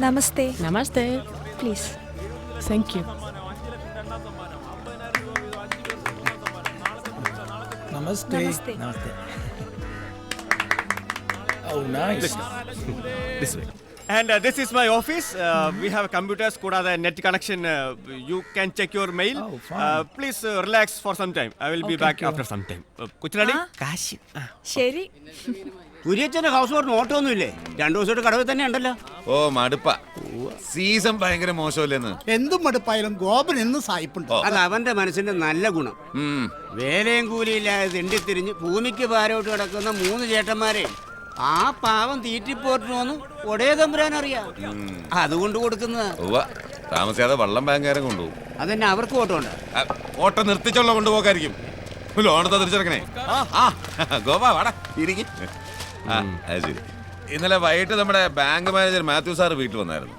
Namaste. Namaste. Please. Thank you. Namaste. Namaste. Namaste. Oh, nice. This way. And this is my office. We have computers, കൂടാതെ net connection. You can check your mail. Oh, fine. Please relax for some time. I will be back Okay. after some time. Kochurani ആ. കാശ്. ശരി. കുര്യച്ചന്റെ house boat നോട്ടൊന്നുമില്ലേ? 2 ദിവസമായിട്ട് കടവിൽ തന്നെ ഉണ്ടല്ലോ. ഓ മടുപ്പ, season ഭയങ്കര മോശമല്ലേന്ന്. എന്തും മടുപ്പായാലും ഗോപൻ എന്ന് സായിപ്പുണ്ട്. അത് അവന്റെ മനസ്സിന്റെ നല്ല ഗുണം. വേലയും കൂലിയില്ലാതെ തിണ്ടിത്തിരിഞ്ഞ് ഭൂമിക്ക് ഭാരമായിട്ട് കിടക്കുന്ന 3 ചേട്ടന്മാരെ ആ പാവം തീറ്റിപ്പോറ്റിനോന്ന് ഒടേ തമ്പുരാൻ അറിയാം. അതുകൊണ്ട് കൊടുക്കുന്നത്. താമസിയാതെ വള്ളം ബാങ്കുകാരൻ കൊണ്ടുപോകും. അതെന്നെ അവർക്ക് ഓട്ടമുണ്ട്. ഓട്ടം നിർത്തിച്ചുള്ള കൊണ്ടുപോകായിരിക്കും. ലോണത്തെ തിരിച്ചെടുക്കണേ. ഗോപാ വാടാ ഇരിക്കും. ശരി. ഇന്നലെ വൈകിട്ട് നമ്മുടെ ബാങ്ക് മാനേജർ മാത്യു സാർ വീട്ടിൽ വന്നായിരുന്നു.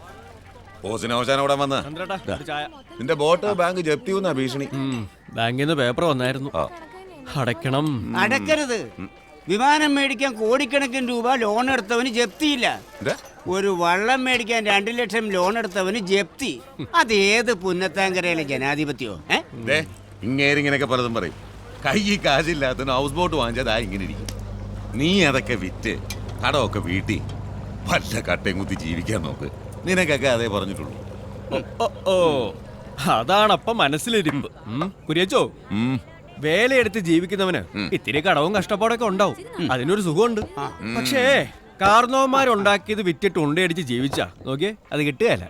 ഓസിനോശാൻ അവിടെ വന്ന് ചന്ദ്രേട്ടാ, ഒരു ചായ. നിന്റെ ബോട്ട് ബാങ്ക് ജപ്തി ചെയ്യുന്ന ഭീഷണി. ബാങ്കിൽ നിന്ന് പേപ്പർ വന്നായിരുന്നു. അടയ്ക്കണം. അടക്കരുത്. വിമാനം മേടിക്കാൻ കോടിക്കണക്കിന് രൂപ ലോൺ എടുത്തവന് ജപ്തിയില്ല. ഒരു വള്ളം മേടിക്കാൻ 2 ലക്ഷം ലോൺ എടുത്തവന് ജപ്തി. അതേത് പുന്നത്താങ്കരയിലെ ജനാധിപത്യോ? ഇങ്ങേരിങ്ങനെയൊക്കെ പലതും പറയും. കൈ കാശില്ലാത്തതിന് ഹൗസ് ബോട്ട് വാങ്ങിച്ചതാ ഇങ്ങനെ ഇരിക്കും. നീ അതൊക്കെ വിറ്റ് കടമൊക്കെ വീട്ടി വല്ല കട്ടയും കുത്തി ജീവിക്കാൻ നോക്ക്. നിനക്കൊക്കെ അതേ പറഞ്ഞിട്ടുള്ളൂ. ഓ അതാണപ്പൊ മനസ്സിലിരിപ്പ്. കുര്യച്ചോ, വേലയെടുത്ത് ജീവിക്കുന്നവന് ഇത്തിരി കടവും കഷ്ടപ്പാടൊക്കെ ഉണ്ടാവും. അതിനൊരു സുഖമുണ്ട്. പക്ഷേ കാർന്നോമാരുണ്ടാക്കിയത് വിറ്റിട്ട് ഉണ്ടയടിച്ച് ജീവിച്ചാ നോക്കിയേ, അത് കിട്ടുകയല്ല.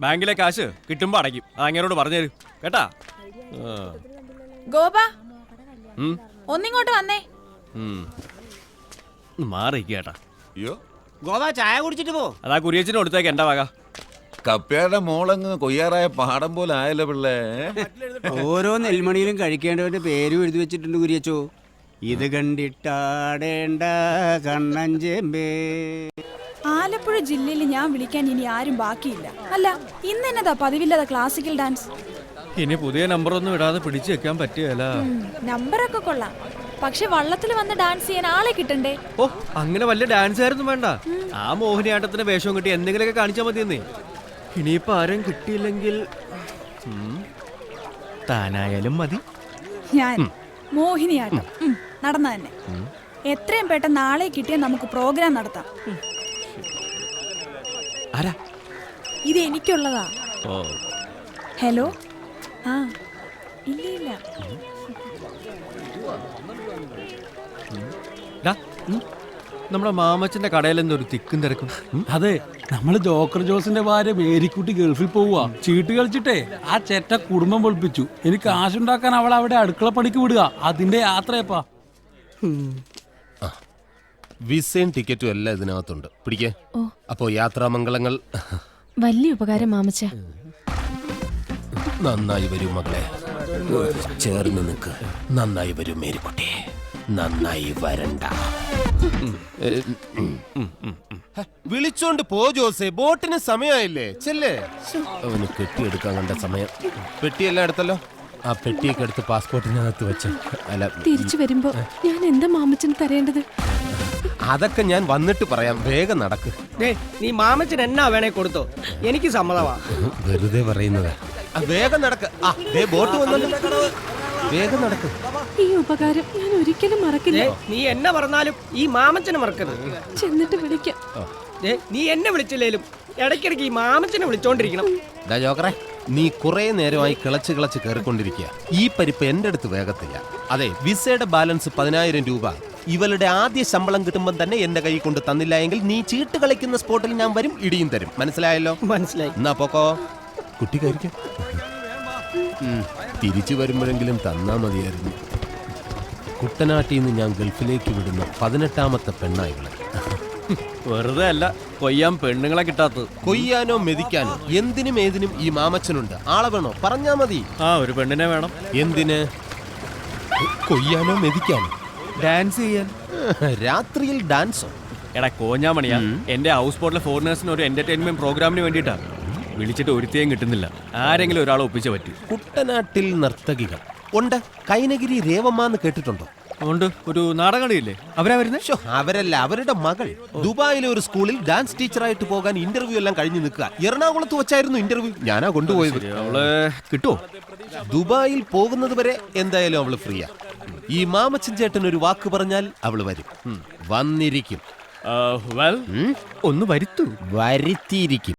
ബാങ്കിലെ കാശ് കിട്ടുമ്പോ അടയ്ക്കും. അങ്ങനോട് പറഞ്ഞുതരും കേട്ടാ. ഗോപ, ഒന്നിങ്ങോട്ട് വന്നേ. മാറിക്കേട്ടാ. അയ്യോ, ഗോവ ചായ കുടിച്ചിട്ട് പോ. അതാ കുര്യച്ചിന് കൊടുത്തേക്ക് എന്റെ വക. കപ്പയുടെ മോളങ്ങ് കൊയ്യാറായ പാടം പോലെ ആയല്ലോ പിള്ളേ. ഓരോ നെൽമണിയിലും കഴിക്കേണ്ടവന്റെ പേരും എഴുതി വെച്ചിട്ടുണ്ട് കുര്യച്ചോ. ഇത് കണ്ടിട്ടാടേണ്ട കണ്ണഞ്ചേമ്പേ. ആലപ്പുഴ ജില്ലയിൽ ഞാൻ വിളിക്കാൻ ഇനി ആരും ബാക്കിയില്ല. അല്ല, ഇന്ന് എന്നതാ പതിവില്ലാതെ ക്ലാസിക്കൽ ഡാൻസ്? ഇനി പുതിയ നമ്പറൊന്നും ഇടാതെ പിടിച്ചു വെക്കാൻ പറ്റുകയല്ല. നമ്പറൊക്കെ കൊള്ളാം, പക്ഷെ വള്ളത്തിൽ വന്ന് ഡാൻസ് ചെയ്യാൻ ആളെ കിട്ടണ്ടേ? ഓ, അങ്ങനെ വലിയ ഡാൻസ് ആയിരുന്നു വേണ്ട. ആ മോഹിനിയാട്ടത്തിന്റെ വേഷവും കിട്ടി എന്തെങ്കിലുമൊക്കെ കാണിച്ചാൽ മതിയെന്നേ. ഇനിയിപ്പോ ആരും കിട്ടിയില്ലെങ്കിൽ താനായാലും മതി. ഞാൻ മോഹിനിയാട്ടം നടന്ന തന്നെ. എത്രയും പെട്ടെന്ന് നാളെ കിട്ടിയാൽ നമുക്ക് പ്രോഗ്രാം നടത്താം. ആരാ ഇത്? എനിക്കുള്ളതാ. ഓ, ഹലോ. ആ, ഇല്ല. നമ്മുടെ മാമച്ചന്റെ കടയിൽ എന്തൊരു തിക്കും തിരക്കും. അതെ, നമ്മള് ജോക്കർ ജോസിന്റെ ഭാര്യ മേരിക്കുട്ടി ഗൾഫിൽ പോവുക. ചീട്ട് കളിച്ചിട്ടേ ആ ചേട്ട കുടുംബം പൊളിപ്പിച്ചു. എനിക്ക് കാശുണ്ടാക്കാൻ അവൾ അവിടെ അടുക്കള പണിക്ക് വിടുക. അതിന്റെ യാത്രയപ്പാ. വിസയും ടിക്കറ്റും എല്ലാം ഇതിനകത്തുണ്ട്. പിടിക്കേ. അപ്പോ യാത്രാമംഗളങ്ങൾ. വലിയ ഉപകാരം മാമച്ച. നന്നായി വരൂ മകളെ, ചേർന്ന് നിൽക്ക്. നന്നായി വരൂ മേരിക്കുട്ടി, നന്നായി വരണ്ട. വിളിച്ചോണ്ട് പോ ജോസേ, ബോട്ടിന് സമയമായില്ലേ. ചെല്ലേ. അവന് കെട്ടിയെടുക്കാൻ കണ്ട സമയം. പെട്ടിയെല്ലാം എടുത്തല്ലോ. ആ പെട്ടിയൊക്കെ എടുത്ത് പാസ്പോർട്ടിനകത്ത് വെച്ച. അല്ല, തിരിച്ചു വരുമ്പോ ഞാൻ എന്താ മാമച്ചന് തരേണ്ടത്? അതൊക്കെ ഞാൻ വന്നിട്ട് പറയാം. വേഗം നടക്ക്. നീ മാമച്ചൻ എന്നാ വേണേ കൊടുത്തോ, എനിക്ക് സമ്മതമാ. വെറുതെ പറയുന്നത്. വേഗം നടക്ക്. ബോട്ട് വന്നല്ലോ, വേഗം നടക്ക്. ഈ ഉപകാരം ഞാൻ ഒരിക്കലും മറക്കില്ല. നീ എന്നെ പറഞ്ഞാലും ഈ മാമച്ചനെ മറക്കരുത്. ചെന്നിട്ട് വിളിക്കാം. നീ എന്നെ വിളിച്ചില്ലേലും ഇടയ്ക്കിടയ്ക്ക് ഈ മാമച്ചനെ വിളിച്ചോണ്ടിരിക്കണം. ജോക്കറെ, നീ കുറെ നേരമായി കിളച്ച് കയറിക്കൊണ്ടിരിക്കുക. ഈ പരിപ്പ് എന്റെ അടുത്ത് വേഗത്തില്ല. അതെ, വിസയുടെ ബാലൻസ് 10,000 രൂപ ഇവളുടെ ആദ്യ ശമ്പളം കിട്ടുമ്പോൾ തന്നെ എന്റെ കൈ കൊണ്ട് തന്നില്ല എങ്കിൽ നീ ചീട്ട് കളിക്കുന്ന സ്പോട്ടിൽ ഞാൻ വരും, ഇടിയും തരും. മനസ്സിലായല്ലോ? മനസ്സിലായി. എന്നാ പോക്കോ. കുട്ടി കഴിക്കും. തിരിച്ചു വരുമ്പോഴെങ്കിലും തന്നാ മതിയായിരുന്നു. കുട്ടനാട്ടിൽ നിന്ന് ഞാൻ ഗൾഫിലേക്ക് വിടുന്ന 18ാമത്തെ പെണ്ണായികളെ. വെറുതെ അല്ല കൊയ്യാൻ പെണ്ണുങ്ങളെ കിട്ടാത്തത്. കൊയ്യാനോ മെതിക്കാനോ എന്തിനും ഏതിനും ഈ മാമച്ചനുണ്ട്. ആളെ വേണോ പറഞ്ഞാ മതി. ഒരു പെണ്ണിനെ വേണം. എന്തിന്? കൊയ്യാനോ മെതിക്കാനോ? ഡാൻസ് ചെയ്യാൻ. രാത്രിയിൽ ഡാൻസോ? എടാ കോഞ്ഞാമണിയാ, എന്റെ ഹൗസ് ബോട്ടിലെ ഫോറിനേഴ്സിന് ഒരു എന്റർടൈൻമെന്റ് പ്രോഗ്രാമിന് വേണ്ടിയിട്ടാ. വിളിച്ചിട്ട് ഒരുത്തേയും കിട്ടുന്നില്ല. ആരെങ്കിലും ഒരാളെ ഒപ്പിച്ചേ പറ്റൂ. കുട്ടനാട്ടിൽ നർത്തകികൾ ഉണ്ട്. കൈനഗിരി രേവമ്മ എന്ന് കേട്ടിട്ടുണ്ടോ? അതുകൊണ്ട് ഒരു നാടകം കളിയില്ലേ? അവരാ വരുന്നേ? ശ്ശോ, അവരല്ല, അവരുടെ മകൾ ദുബായിലെ ഒരു സ്കൂളിൽ ഡാൻസ് ടീച്ചറായിട്ട് പോകാൻ ഇന്റർവ്യൂ എല്ലാം കഴിഞ്ഞ് നിൽക്കുക. എറണാകുളത്ത് വെച്ചായിരുന്നു ഇന്റർവ്യൂ. ഞാനാ കൊണ്ടുപോയത്. അവളെ കിട്ടുമോ? ദുബായിൽ പോകുന്നത് വരെ എന്തായാലും അവള് ഫ്രീയാ. ഈ മാമച്ചൻ ചേട്ടൻ ഒരു വാക്ക് പറഞ്ഞാൽ അവള് വരും. വന്നിരിക്കും. ഒന്ന് വരുത്തൂ. വരുത്തിയിരിക്കും.